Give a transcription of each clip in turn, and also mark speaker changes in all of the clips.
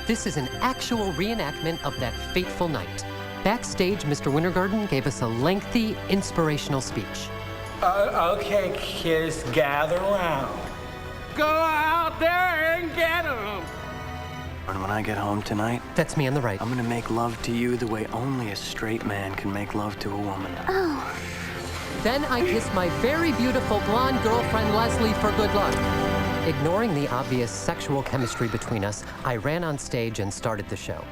Speaker 1: This is an actual reenactment of that fateful night. Backstage, Mr. Wintergarten gave us a lengthy, inspirational speech.
Speaker 2: Okay, kids, gather around. Go out there and get 'em.
Speaker 3: And when I get home tonight,
Speaker 1: That's me on the right.
Speaker 3: I'm gonna make love to you the way only a straight man can make love to a woman.
Speaker 4: Oh.
Speaker 1: Then I kissed my very beautiful blonde girlfriend, Leslie, for good luck. Ignoring the obvious sexual chemistry between us, I ran on stage and started the show.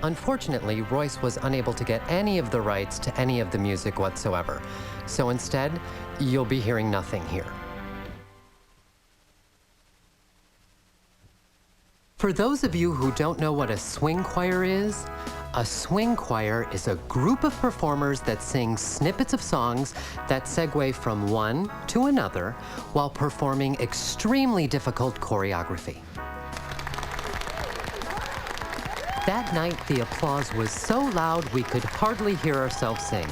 Speaker 1: Unfortunately, Royce was unable to get any of the rights to any of the music whatsoever. So instead, you'll be hearing nothing here. For those of you who don't know what a swing choir is, a swing choir is a group of performers that sing snippets of songs that segue from one to another while performing extremely difficult choreography. That night, the applause was so loud we could hardly hear ourselves sing.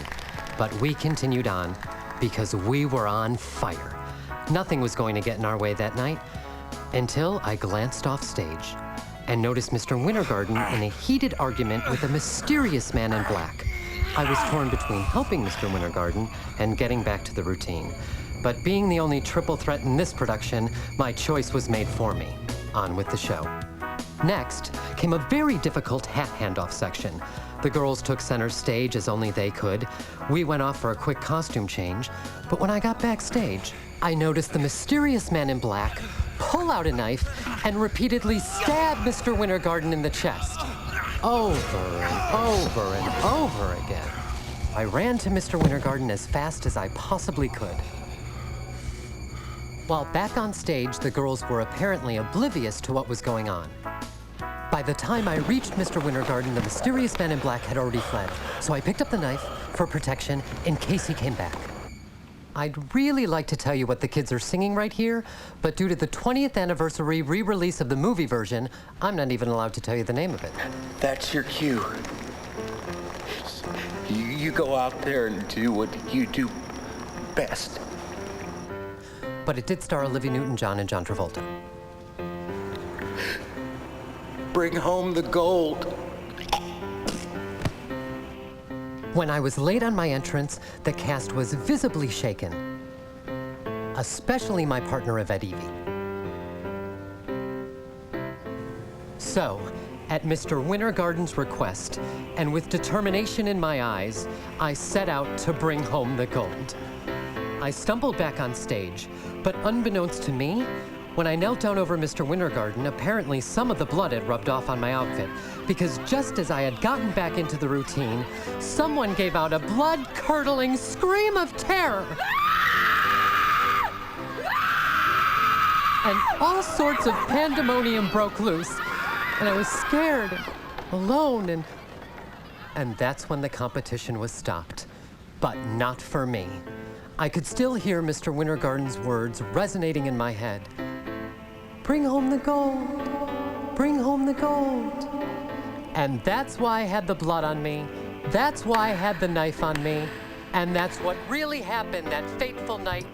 Speaker 1: But we continued on because we were on fire. Nothing was going to get in our way that night until I glanced off stage and noticed Mr. Wintergarten in a heated argument with a mysterious man in black. I was torn between helping Mr. Wintergarten and getting back to the routine. But being the only triple threat in this production, my choice was made for me. On with the show. Next came a very difficult hat handoff section. The girls took center stage as only they could. We went off for a quick costume change, but when I got backstage, I noticed the mysterious man in black pull out a knife and repeatedly stab Mr. Wintergarten in the chest. Over and over and over again. I ran to Mr. Wintergarten as fast as I possibly could. While back on stage, the girls were apparently oblivious to what was going on. By the time I reached Mr. Wintergarten, the mysterious man in black had already fled, so I picked up the knife for protection in case he came back. I'd really like to tell you what the kids are singing right here, but due to the 20th anniversary re-release of the movie version, I'm not even allowed to tell you the name of it.
Speaker 2: That's your cue. You go out there and do what you do best.
Speaker 1: But it did star Olivia Newton-John and John Travolta.
Speaker 2: Bring home the gold.
Speaker 1: When I was late on my entrance, the cast was visibly shaken, especially my partner Yvette Evie. So, at Mr. Wintergarten's request, and with determination in my eyes, I set out to bring home the gold. I stumbled back on stage, but unbeknownst to me, when I knelt down over Mr. Wintergarten, apparently some of the blood had rubbed off on my outfit, because just as I had gotten back into the routine, someone gave out a blood-curdling scream of terror. And all sorts of pandemonium broke loose, and I was scared, alone, and that's when the competition was stopped. But not for me. I could still hear Mr. Wintergarten's words resonating in my head. Bring home the gold, bring home the gold. And that's why I had the blood on me, that's why I had the knife on me, and that's what really happened that fateful night